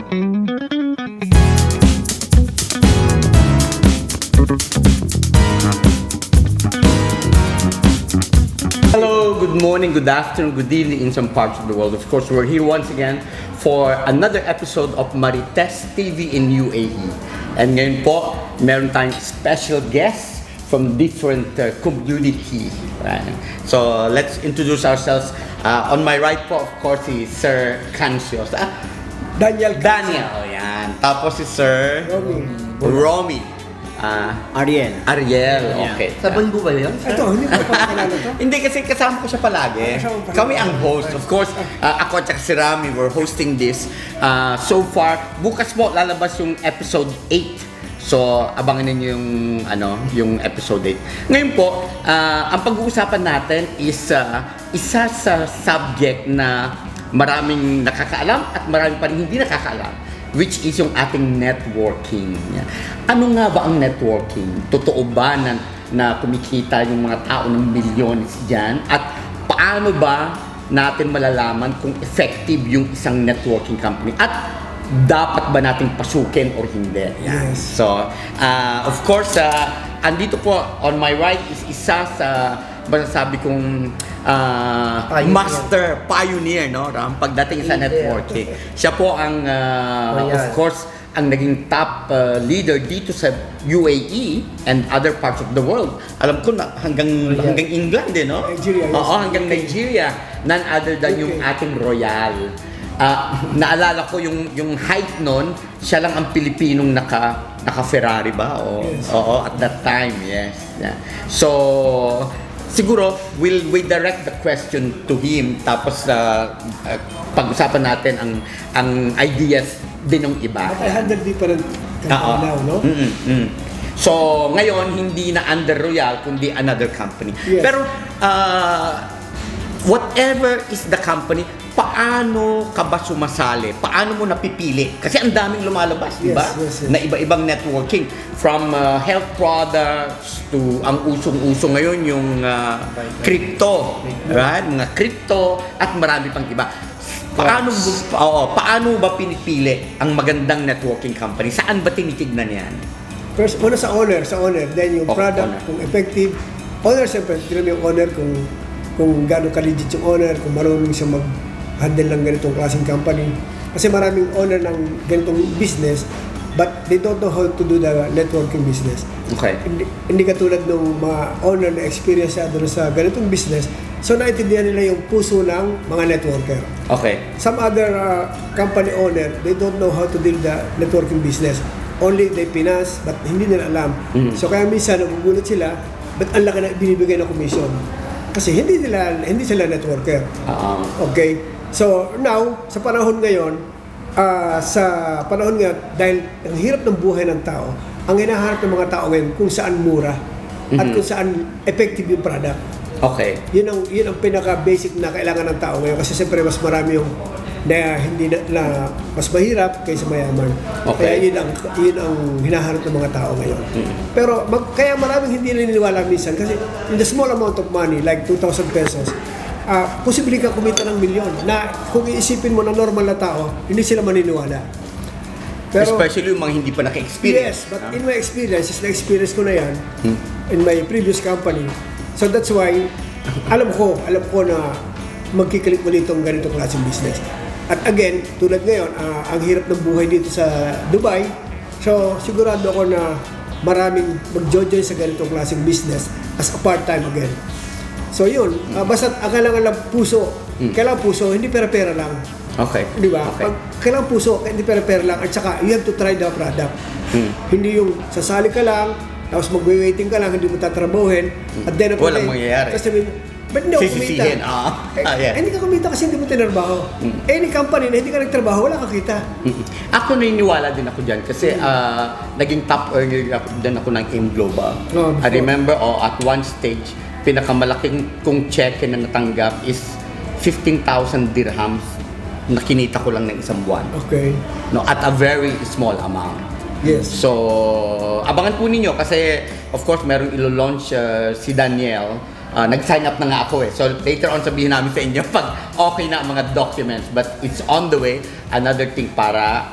Hello, good morning, good afternoon, good evening in some parts of the world. Of course, we're here once again for another episode of Marites TV in UAE. And ngayon po, meron tayong special guests from different community. Right? So, let's introduce ourselves. On my right po, of course, is Sir Cancios. Daniel. Oh, yan. Tapos si Sir Romy. Ariel. Okay. Sabon po ba yun? Ito, hindi ko pa kilala to. Hindi kasi kasama ko siya palagi. Kami ang host. Of course, ako at si Rami, we're hosting this. So far, bukas po lalabas yung episode 8. So, abangan ninyo yung episode 8. Ngayon po, ang pag-uusapan natin is isa sa subject na maraming nakakaalam at marami pa rin hindi nakakaalam, which is yung ating networking. Ano nga ba ang networking? Totoo ba na kumikita yung mga tao ng milyones dyan? At paano ba natin malalaman kung effective yung isang networking company? At dapat ba nating pasukin or hindi? Yes. So, of course, andito po on my right is isa sa masasabi kong master pioneer, no, Ram, pagdating sa networking. Siya po ang of course ang naging top leader dito sa UAE and other parts of the world. Alam ko na hanggang England din, no? Nigeria. Oo, hanggang Nigeria. None other than yung ating royal. Naalala ko yung height nun, siya lang ang Pilipinong naka Ferrari ba? Yes. Oo, at that time, yes. Yeah. So, siguro, we direct the question to him, tapos pag-usapan natin ang ideas din ng iba. But I handle different company now, no? So, ngayon, hindi na under Royal, kundi another company. Yes. Pero, whatever is the company, paano ka ba sumasali? Paano mo napipili? Kasi ang daming lumalabas, di ba? Yes. Na iba-ibang networking. From health products to ang usong-uso ngayon yung crypto. Right? Mga crypto at marami pang iba. Paano ba pinipili ang magandang networking company? Saan ba tinitignan yan? First, una sa owner. Then yung product, owner. kung effective. Owner, siyempre, tignan mo yung owner kung gano'ng ka-legit yung owner, kung marunong siya mag-handle ng ganitong klaseng company. Kasi maraming owner ng ganitong business, but they don't know how to do the networking business. Okay. Hindi katulad ng mga owner na experience siya doon sa ganitong business, so naintindihan nila yung puso ng mga networker. Okay. Some other company owner, they don't know how to deal the networking business. Only they finance, but hindi nila alam. So kaya minsan nagugulat sila, but ang laki na binibigay ng commission. Kasi hindi sila networker. Okay? So now, sa panahon ngayon, dahil ang hirap ng buhay ng tao, ang hinahanap ng mga tao ngayon kung saan mura at kung saan effective yung product. Okay. Yun ang pinaka-basic na kailangan ng tao ngayon kasi siyempre mas marami yung mas mahirap kaysa mayaman. Okay. Kaya yun ang hinahanap ng mga tao ngayon. Pero kaya maraming hindi naniniwala minsan kasi in the small amount of money like 2,000 pesos, posibleng ka kumita ng milyon na kung iisipin mo na normal na tao, hindi sila maniniwala. Pero, especially yung mga hindi pa naka-experience. yes, but in my experience, na-experience ko na yan in my previous company. So that's why, alam ko na magkiklik mo dito ang ganitong klaseng business. At again, tulad ngayon, ang hirap ng buhay dito sa Dubai. So, sigurado ako na maraming mag-join sa ganitong klaseng business as a part-time again. So, yun. Basta ang kailangan lang puso. Kailangan puso, hindi pera-pera lang. Okay. Di ba? Okay. Kailangan puso, hindi pera-pera lang. At saka, you have to try the product. Hindi yung sasali ka lang, tapos mag-waiting ka lang, hindi mo tatrabahuhin. At then, walang mangyayari. Kasi ba't hindi ako kumita? Sisisihin, yeah. Hindi ka kumita kasi hindi mo tinarbaho. Any company na hindi ka nagtrabaho, wala kang kita. Ako naniniwala din ako dyan kasi naging top earner din ako ng AIM Global. I remember at one stage, pinakamalaking kong check na natanggap is 15,000 dirhams na kinita ko lang ng isang buwan. Okay. No, at a very small amount. Yes. So, abangan po ninyo kasi of course merong ilo-launch si Daniel nag-sign up na nga ako eh. So later on sabihin namin sa inyo pag okay na ang mga documents. But it's on the way. Another thing para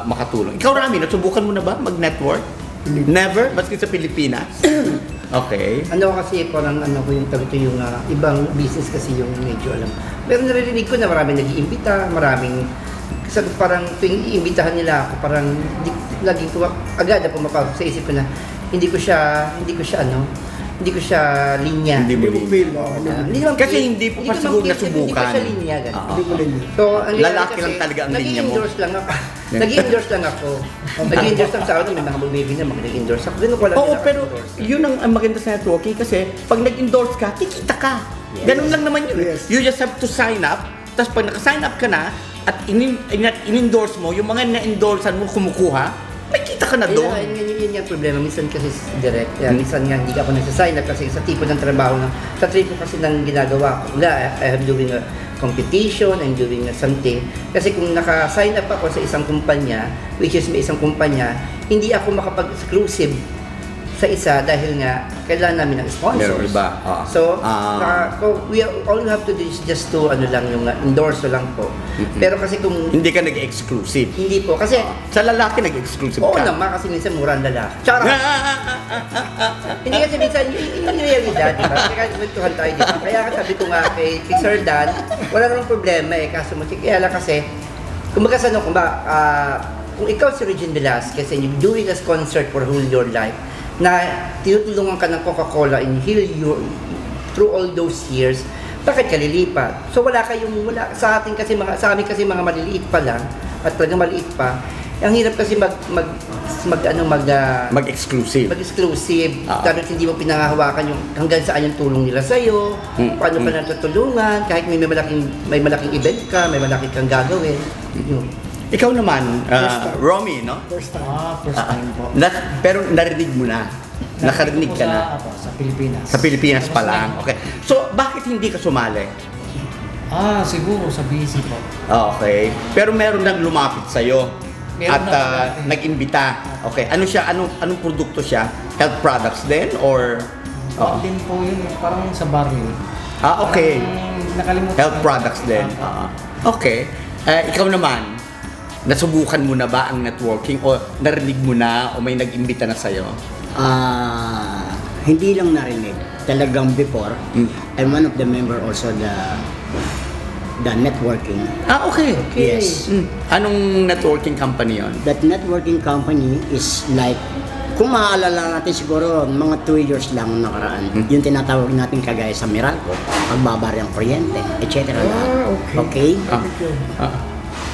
makatulong. Ikaw, Rami, nasubukan mo na ba mag-network? Never? Maski sa Pilipinas? Okay. Ano kasi parang ano ko yung tawag yung ibang business kasi yung medyo alam. Pero naririnig ko na maraming nag-iimbita, maraming kasi parang tuwing iimbitahan nila ako, parang laging agad na pumapasok sa isip ko na hindi ko siya linya. Hindi mo Hindi mo linya. feel. Hindi naman Kasi feel- hindi po ko pa naman siguro feel, hindi ko nasubukan. siya linya. ganun. Hindi ko linya. So, ang nangyari Lalaki kasi, lang talaga ang linya mo. Nag-i-endorse lang ako. Nag-i-endorse lang ako. Nag-i-endorse lang sa akin, may mga baby na mag-i-endorse ako. Ganun ko lang Oo, nila pero endorse. yun ang maganda sa networking kasi pag nag-endorse ka, kikita ka. Ganun lang naman yun. Yes. You just have to sign up. Tapos pag naka-sign up ka na at in-endorse mo, yung mga na-endorsean mo kumukuha, may kita ka na doon. Yun yung problema. Minsan kasi direct. Minsan nga hindi ka ako nagsasign up kasi sa tipo ng trabaho sa tipo kasi ng ginagawa ko. I am doing a competition, I'm doing something. Kasi kung naka-sign up ako sa isang kumpanya, which is may isang kumpanya, hindi ako makapag-exclusive sa isa dahil nga kailangan namin ng sponsors. Meron iba. So, all we have to do is just to yung endorse lang po. Pero kasi kung Hindi ka nag-exclusive. hindi po, kasi Sa lalaki nag-exclusive oo ka. naman kasi minsan mura ang lalaki. Tsaka hindi kasi minsan, yung realidad, diba? Kaya kwentuhan tayo dito. Kaya sabi ko nga kay Sir Dan, wala namang problema eh. Kaso kaya lang kasi, kumbaga sa kung ikaw si Regine Velasquez and you're doing this concert for whole your life, na tinutulungan ka ng Coca-Cola and heal you through all those years, bakit ka lilipat? So wala sa amin kasi mga maliliit pa lang at talagang maliit pa. Ang hirap kasi Mag-exclusive. mag-exclusive. Dahil hindi mo pinangahawakan yung hanggang saan yung tulong nila sa'yo, paano ka natutulungan, kahit may malaking event ka, may malaki kang gagawin. Yun. Ikaw naman, Romy, no? First time. First time po. Pero narinig mo na. Nakarinig ka na. Sa Pilipinas. Sa Pilipinas pa lang. Okay. So, bakit hindi ka sumali? Siguro sa busy po. Okay. Pero meron nang lumapit sa'yo. Meron At na. nag-imbita. Okay. Ano siya? Anong produkto siya? Health products din? Or... Din po yun, parang sa barrio. Okay. Parang nakalimutan. Health products din. Okay. Ikaw naman, nasubukan mo na ba ang networking o narinig mo na o may nag-imbita na sa'yo? Hindi lang narinig. Talagang before, I'm one of the member also the networking. Okay. Yes. Anong networking company yon? That networking company is like, kung maaalala natin siguro, mga 2 years lang nakaraan. Yung tinatawag natin kagaya sa Meralco, pagbabaryang kuryente, etc. Okay. Okay?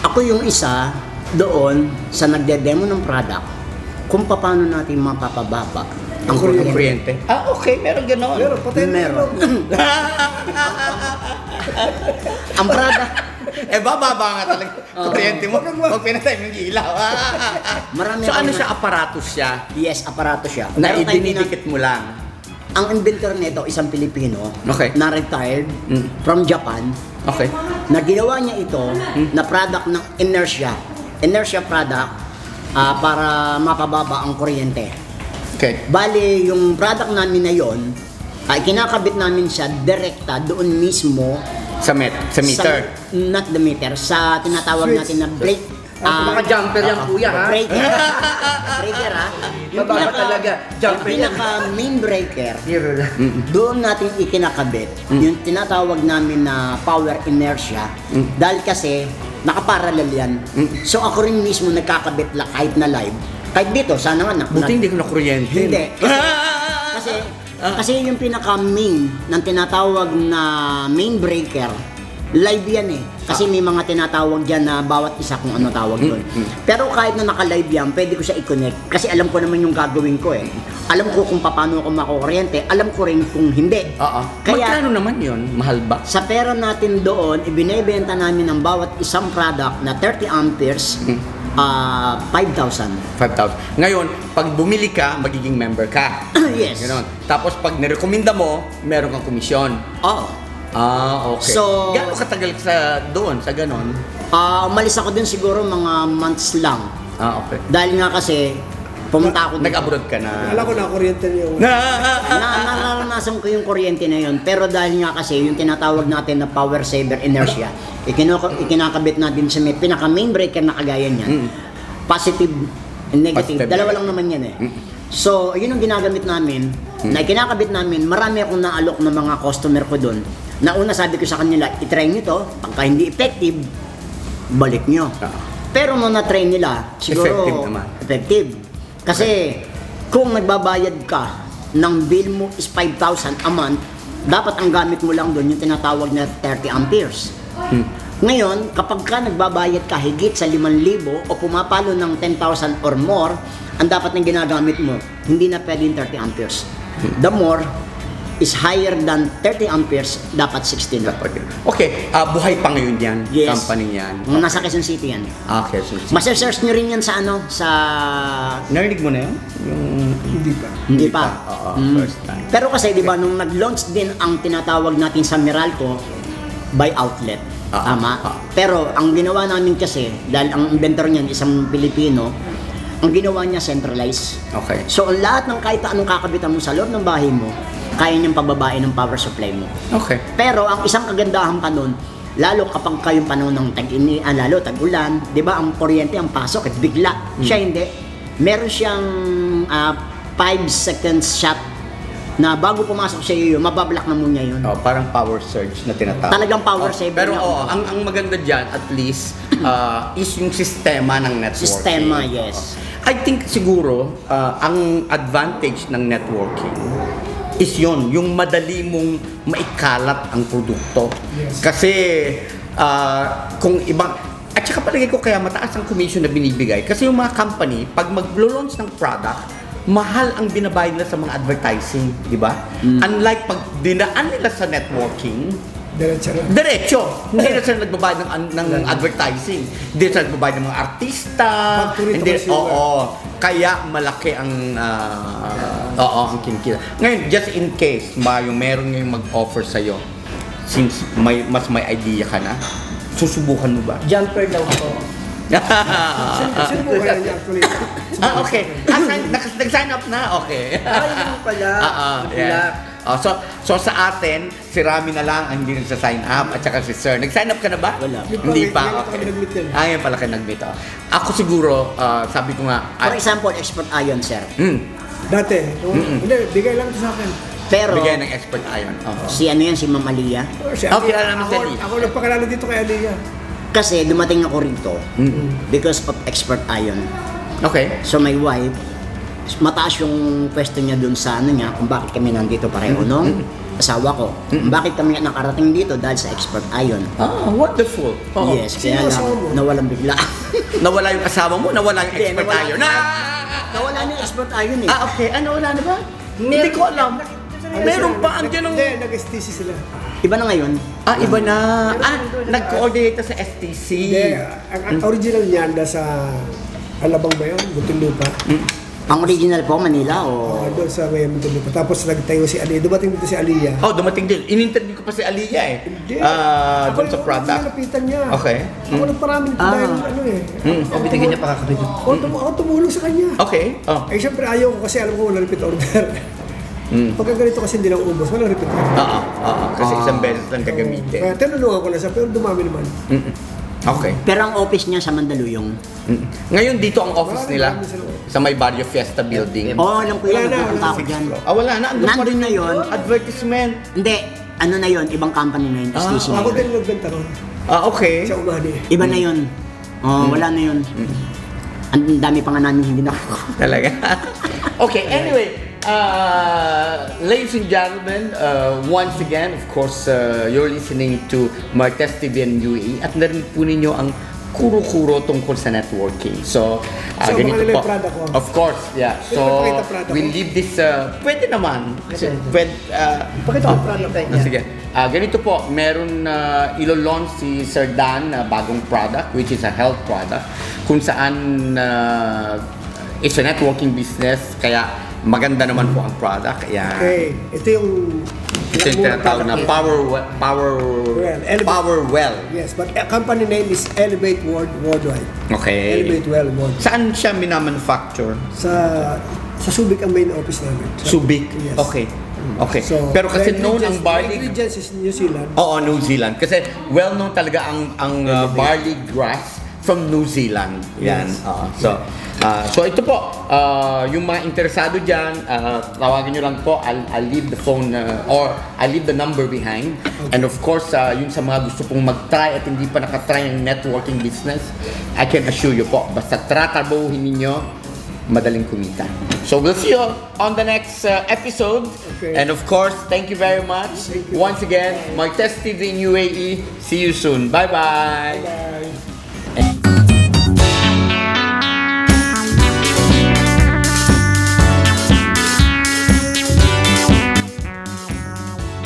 Ako yung isa doon sa nagde-demo ng product kung paano natin mapapababa ang kuryente. Okay. Meron ganon. Pero patay na Meron. yun. Ang product, Bababa nga talaga. Kuryente mo. Huwag pinatay mo yung ilaw. marami So ano akong- siya? Aparatos siya? Yes, aparato siya. Na Meron tayong idinidikit mo lang? Ang inventor nito, isang Pilipino, Okay. na retired from Japan, Okay. na ginawa niya ito na product ng inertia product para mapababa ang kuryente. Okay. Bali, yung product namin na yon ay kinakabit namin siya direkta doon mismo Sa meter? not the meter, sa tinatawag Switch. natin na brake. Mga jumper yan, kuya, ha? Breaker. Breaker, ha? Mababa talaga. Yung Jumper yan. pinaka main breaker, Zero lang. doon natin ikinakabit yung tinatawag namin na power inertia dahil kasi nakaparallel yan. So ako rin mismo nagkakabit kahit na live. Kahit dito, sana nga Buti hindi ko na kuryente. Hindi. Kasi yung pinaka main ng tinatawag na main breaker, live yan eh. Kasi may mga tinatawag dyan na bawat isa kung ano tawag doon. Pero kahit na naka-live yan, pwede ko siya i-connect. Kasi alam ko naman yung gagawin ko eh. Alam ko kung paano ako makukuryente. Alam ko rin kung hindi. Kaya Magkano naman yon? Mahal ba? sa pera natin doon, ibinebenta namin ang bawat isang product na 30 amperes, 5,000. 5,000. Ngayon, pag bumili ka, magiging member ka. Yes. Ganon. Tapos pag nirekomenda mo, meron kang komisyon. Oo. Okay. So- Gaano katagal sa doon, sa ganon? Umalis ako dun siguro mga months lang. Okay. Dahil nga kasi, Pumunta ako dito. Nag-abroad ka na. Alam ko na kuryente niyo. Naranasan ko yung kuryente na yun, pero dahil nga kasi yung tinatawag natin na power saver inertia, ikinakabit natin sa may pinaka main breaker na kagaya niyan. Positive and negative. Positive. Dalawa lang naman yan eh. So, yun ang ginagamit namin, na ikinakabit namin, marami akong naalok ng mga customer ko doon. Na una sabi ko sa kanila, itry nyo to, pagka hindi effective, balik nyo. Pero nung na-try nila, siguro Effective naman. effective. Kasi kung nagbabayad ka ng bill mo is 5,000 a month, dapat ang gamit mo lang doon yung tinatawag na 30 amperes. Ngayon, kapag ka nagbabayad ka higit sa 5,000 o pumapalo ng 10,000 or more, ang dapat ng ginagamit mo, hindi na pwedeng 30 amperes. The more is higher than 30 amperes, dapat 16 na. Okay, buhay pa ngayon yan, Yes. company yan. Nasa Quezon City yan. Okay, so Masesearch nyo rin yan sa sa... narinig mo na yun? Yung... Hindi pa. Hindi pa. Oo, first time. Pero kasi, di ba, nung nag-launch din ang tinatawag natin sa Meralco, by outlet. Tama? Pero, ang ginawa namin kasi, dahil ang inventor niyan, isang Pilipino, ang ginawa niya centralized. Okay. So, ang lahat ng kahit anong kakabitan mo sa loob ng bahay mo, kaya niyang pagbabae ng power supply mo. Okay. Pero, ang isang kagandahan pa nun, lalo kapag kayong panahon ng lalo tag-ulan, di ba, ang kuryente, ang pasok, at bigla. Siya hindi. Meron siyang 5 seconds shot na bago pumasok sa iyo, mabablock na muna yun. Oh, parang power surge na tinatawag. Talagang power saver Pero na. ang maganda dyan, at least, is yung sistema ng networking. Sistema, yes. I think siguro, ang advantage ng networking is yon, yung madali mong maikalat ang produkto. Yes. Kasi, kung ibang, at saka palagay ko kaya mataas ang commission na binibigay. Kasi yung mga company, pag mag-launch ng product, mahal ang binabayad nila sa mga advertising, di ba? Unlike pag dinaan nila sa networking, diretso. Hindi na sila nagbabayad ng advertising. Hindi na sila nagbabayad ng mga artista. Factory to Hindi, consumer. kaya malaki ang ang kinikita. Ngayon, just in case, meron ngayong mag-offer sa'yo, since mas may idea ka na, susubukan mo ba? Jumper daw po. Sino mo kaya niya actually? Okay. Nag-sign up na? Okay. Ay, yun pala. Good luck. So sa atin, si Rami na lang ang hindi nagsa-sign up at saka si Sir. Nag-sign up ka na ba? Wala. Hindi pa. Ngayon Okay. kami nag-meet yan. Ngayon pala kayo nag-meet. Ako siguro, sabi ko nga, For example, expert iron, sir. Dati, hindi, bigay lang ito sa akin. Pero, bigay ng expert iron. si ano yan, si Ma'am Aliyah, Okay, alam mo si Aliyah. Ako nagpakilala dito kay Aliyah. kasi dumating ako rito because of expert iron. Okay. So my wife, mataas yung pwesto niya dun sa ano niya, kung bakit kami nandito pareho nung asawa ko. Bakit kami nakarating dito dahil sa expert iron. Wonderful. Oo. Yes, Sino kaya asawa lang, mo? nawalan bigla. Nawala yung asawa mo, nawala yung Hindi, expert nawala. iron. Nawala niya yung expert iron eh. Okay. Wala na ba? Hindi ko alam. Meron pa ang ganun. Hindi, nag-STC sila. Iba na ngayon. Iba na. Nag-coordinate sa STC. Hindi, ang original niyan nasa Alabang ba yun? Muntinlupa. Ang original po, Manila o... Doon sa may Muntinlupa. Tapos nagtayo si Aliyah. Dumating dito si Aliyah. Dumating din. In-interview ko pa si Aliyah eh. Hindi. Doon sa product. Ako nilapitan niya. Okay. Ako nagparami nito dahil ano eh. O, binigyan niya pakakabit. Ako tumulong sa kanya. Okay. Eh syempre ayaw ko kasi alam ko walang repeat order. Pagka ganito kasi hindi lang ubos, walang repeat order. Kasi isang beses lang gagamitin. Kaya tinulungan ko na siya, pero dumami naman. Okay. Pero ang office niya sa Mandaluyong. Ngayon dito ang office nila Marami sila. sa may Barrio Fiesta building. Alam ko yan, Wala na, nagpupunta ako wala. dyan. Wala na. Andun pa Nandun rin na yun. Advertisement. Hindi, ano na yun, ibang company na yun, STC na Ako yun. din nagbenta ron. Okay. Sa Umani. Iba na yun. Wala na yun. Ang dami pa nga namin hindi nakuha. Talaga. Okay, anyway. Ladies and gentlemen, once again, of course, you're listening to Martes TV and UAE at narinig po ninyo ang kuro-kuro tungkol sa networking. So, So, ganito baka nila po. yung product ko. Of course, yeah. Pwede So, pakita product we ko? leave this, pwede naman. Pwede, Pakita ko yung product ko. sige. Ganito po, meron ilo-launch si Sir Dan na bagong product, which is a health product, kung saan it's a networking business, kaya maganda naman po ang product. Ayan. Okay, ito yung Ito yung tinatawag na Power Well. Yes, but company name is Elevate Worldwide. Okay. Elevate Worldwide. Saan siya minamanufacture? Sa Subic ang main office namin. Subic? Yes. Okay. Okay. So, Pero kasi the known ang ingredients- barley... the ingredients is New Zealand. Oo, New Zealand. Kasi well-known talaga ang barley grass from New Zealand. Yan. Yes. So ito po, yung mga interesado dyan, tawagin nyo lang po. I'll leave the phone or I'll leave the number behind. And of course, yung sa mga gusto pong mag-try at hindi pa nakatry ng networking business, I can assure you po, basta tratarbuhin ninyo, madaling kumita. So we'll see you on the next episode. Okay. And of course, thank you very much. Thank you. Once again, Martes TV in UAE. See you soon. Bye-bye. Bye.